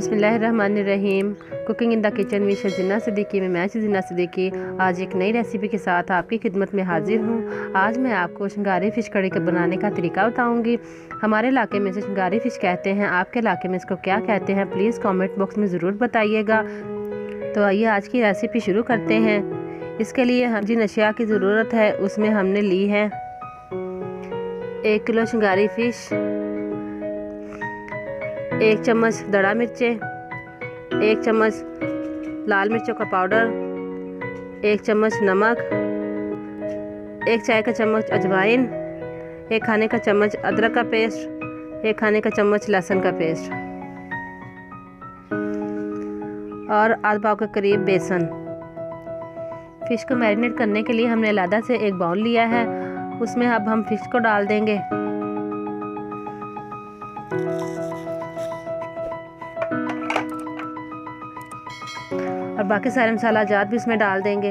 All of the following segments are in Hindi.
बिस्मिल्लाहिर्रहमानिर्रहीम। कुकिंग इन द किचन में शजीना सिद्दीकी में मैं शजीना सिद्दीकी आज एक नई रेसिपी के साथ आपकी खिदमत में हाजिर हूँ। आज मैं आपको शंगारी फ़िश कड़ी के बनाने का तरीका बताऊँगी। हमारे इलाके में इसे शंगारी फ़िश कहते हैं, आपके इलाके में इसको क्या कहते हैं प्लीज़ कमेंट बॉक्स में ज़रूर बताइएगा। तो आइए आज की रेसिपी शुरू करते हैं। इसके लिए हम जिन अशिया की ज़रूरत है उसमें हमने ली है 1 किलो शंगारी फ़िश, 1 चम्मच दड़ा मिर्चें, 1 चम्मच लाल मिर्चों का पाउडर, 1 चम्मच नमक, 1 चाय का चम्मच अजवाइन, 1 खाने का चम्मच अदरक का पेस्ट, 1 खाने का चम्मच लहसुन का पेस्ट और आधा पाव के करीब बेसन। फ़िश को मैरिनेट करने के लिए हमने अलग से एक बाउल लिया है, उसमें अब हम फ़िश को डाल देंगे। और बाकी सारे मसाला जात भी इसमें डाल देंगे।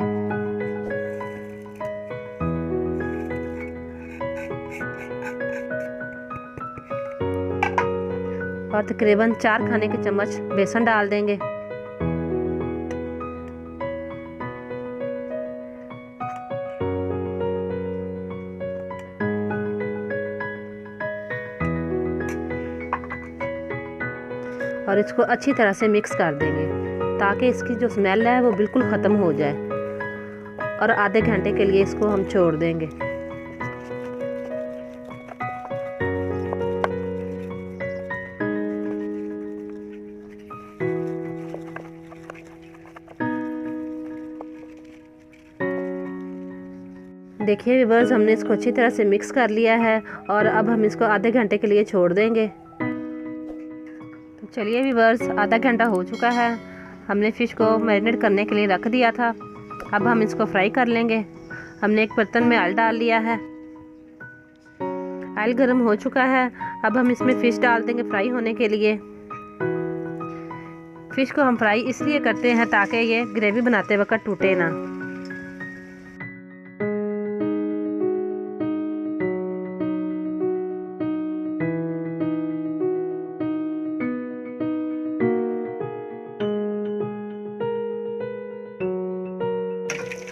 और तकरीबन 4 खाने के चम्मच बेसन डाल देंगे। और इसको अच्छी तरह से मिक्स कर देंगे ताकि इसकी जो स्मेल है वो बिल्कुल ख़त्म हो जाए। और आधे घंटे के लिए इसको हम छोड़ देंगे। देखिए व्यूअर्स, हमने इसको अच्छी तरह से मिक्स कर लिया है और अब हम इसको आधे घंटे के लिए छोड़ देंगे। तो चलिए व्यूअर्स, आधा घंटा हो चुका है। हमने फ़िश को मैरिनेट करने के लिए रख दिया था। अब हम इसको फ्राई कर लेंगे। हमने एक बर्तन में ऑयल डाल लिया है, ऑयल गर्म हो चुका है। अब हम इसमें फ़िश डाल देंगे फ्राई होने के लिए। फ़िश को हम फ्राई इसलिए करते हैं ताकि ये ग्रेवी बनाते वक्त टूटे ना।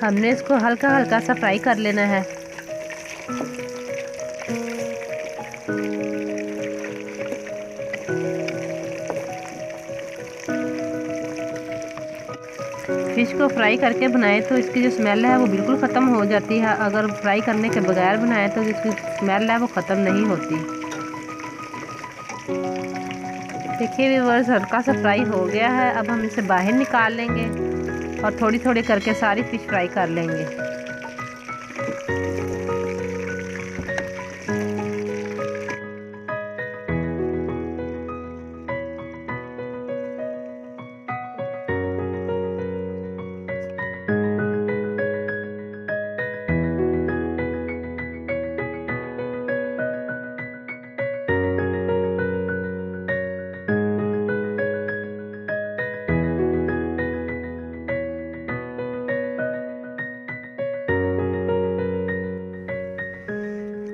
हमने इसको हल्का हल्का सा फ्राई कर लेना है। फ़िश को फ्राई करके बनाए तो इसकी जो स्मेल है वो बिल्कुल ख़त्म हो जाती है। अगर फ्राई करने के बगैर बनाए तो इसकी स्मेल है वो ख़त्म नहीं होती। देखिए व्यूअर्स, हल्का सा फ्राई हो गया है। अब हम इसे बाहर निकाल लेंगे और थोड़ी थोड़ी करके सारी फ़िश फ्राई कर लेंगे।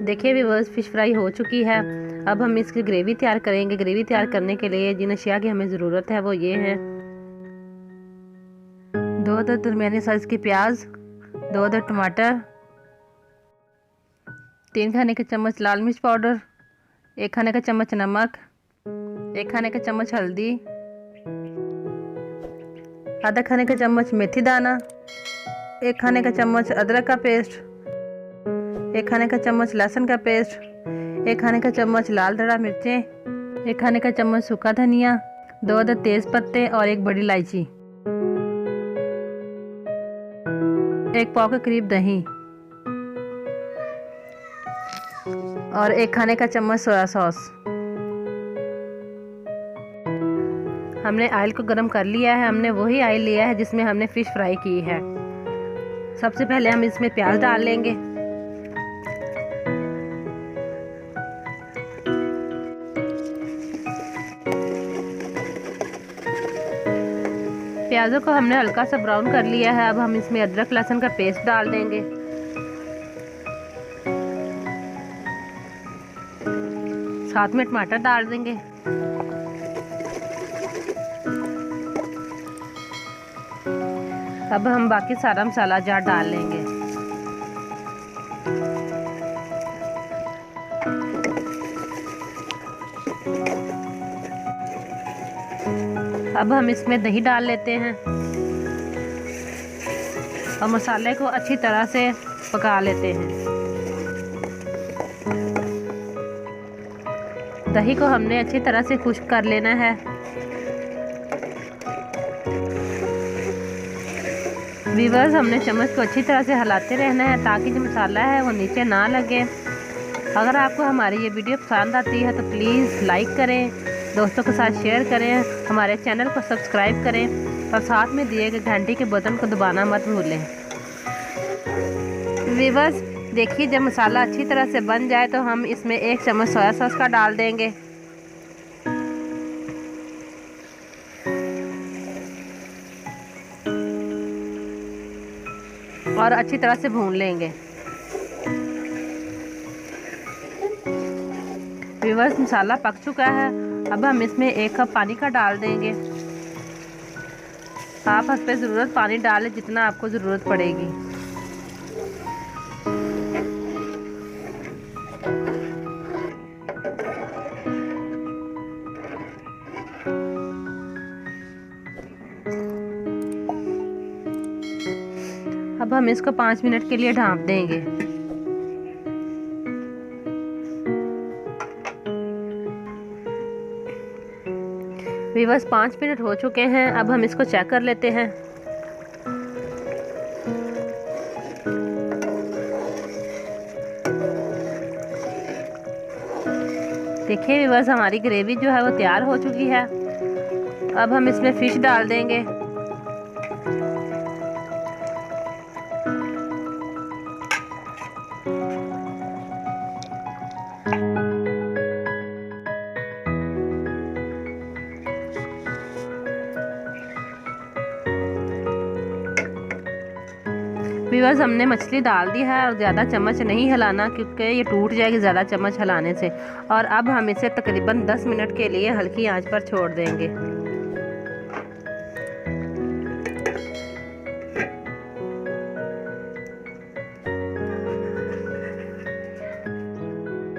देखिए व्यूअर्स, फ़िश फ्राई हो चुकी है। अब हम इसकी ग्रेवी तैयार करेंगे। ग्रेवी तैयार करने के लिए जिन अशिया की हमें ज़रूरत है वो ये है 2 दरमियाने साइज़ की प्याज, 2 टमाटर, 3 खाने के चम्मच लाल मिर्च पाउडर, 1 खाने का चम्मच नमक, 1 खाने का चम्मच हल्दी, आधा खाने का चम्मच मेथी दाना, 1 खाने का चम्मच अदरक का पेस्ट, 1 खाने का चम्मच लहसुन का पेस्ट, 1 खाने का चम्मच लाल दड़ा मिर्चें, 1 खाने का चम्मच सूखा धनिया, 2 अदद तेज़ पत्ते और 1 बड़ी इलायची, 1 पाव के करीब दही और 1 खाने का चम्मच सोया सॉस। हमने ऑयल को गरम कर लिया है। हमने वही ऑयल लिया है जिसमें हमने फ़िश फ्राई की है। सबसे पहले हम इसमें प्याज डाल लेंगे। प्याज़ों को हमने हल्का सा ब्राउन कर लिया है। अब हम इसमें अदरक लहसुन का पेस्ट डाल देंगे। साथ में टमाटर डाल देंगे। अब हम बाकी सारा मसाला जार डाल लेंगे। अब हम इसमें दही डाल लेते हैं और मसाले को अच्छी तरह से पका लेते हैं। दही को हमने अच्छी तरह से खुश्क कर लेना है। व्यूअर्स, हमने चम्मच को अच्छी तरह से हिलाते रहना है ताकि जो मसाला है वो नीचे ना लगे। अगर आपको हमारी ये वीडियो पसंद आती है तो प्लीज़ लाइक करें, दोस्तों के साथ शेयर करें, हमारे चैनल को सब्सक्राइब करें और साथ में दिए गए घंटी के बटन को दबाना मत भूलें। व्यूअर्स, देखिए जब मसाला अच्छी तरह से बन जाए तो हम इसमें 1 चम्मच सोया सॉस का डाल देंगे और अच्छी तरह से भून लेंगे। व्यूअर्स, मसाला पक चुका है। अब हम इसमें 1 कप पानी का डाल देंगे। आप इस पे ज़रूरत पानी डालें जितना आपको ज़रूरत पड़ेगी। अब हम इसको 5 मिनट के लिए ढाँप देंगे। व्यूअर्स, 5 मिनट हो चुके हैं। अब हम इसको चेक कर लेते हैं। देखिए व्यूअर्स, हमारी ग्रेवी जो है वो तैयार हो चुकी है। अब हम इसमें फ़िश डाल देंगे। व्यूअर्स, हमने मछली डाल दी है और ज़्यादा चम्मच नहीं हिलाना क्योंकि ये टूट जाएगी ज़्यादा चम्मच हिलाने से। और अब हम इसे तकरीबन 10 मिनट के लिए हल्की आंच पर छोड़ देंगे।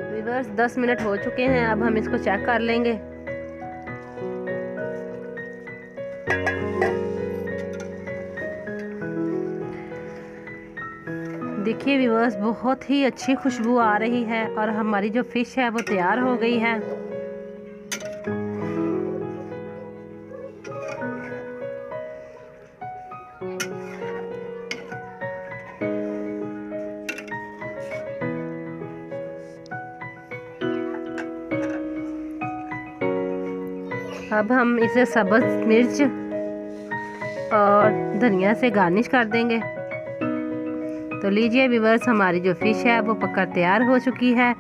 व्यूअर्स, 10 मिनट हो चुके हैं। अब हम इसको चेक कर लेंगे। देखिए व्यूअर्स, बहुत ही अच्छी खुशबू आ रही है और हमारी जो फ़िश है वो तैयार हो गई है। अब हम इसे सब्ज़ मिर्च और धनिया से गार्निश कर देंगे। तो लीजिए व्यूअर्स, हमारी जो फ़िश है वो पककर तैयार हो चुकी है।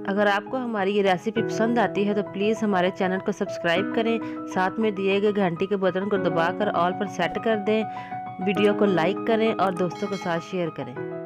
अगर आपको हमारी ये रेसिपी पसंद आती है तो प्लीज़ हमारे चैनल को सब्सक्राइब करें, साथ में दिए गए घंटी के बटन को दबाकर ऑल पर सेट कर दें, वीडियो को लाइक करें और दोस्तों के साथ शेयर करें।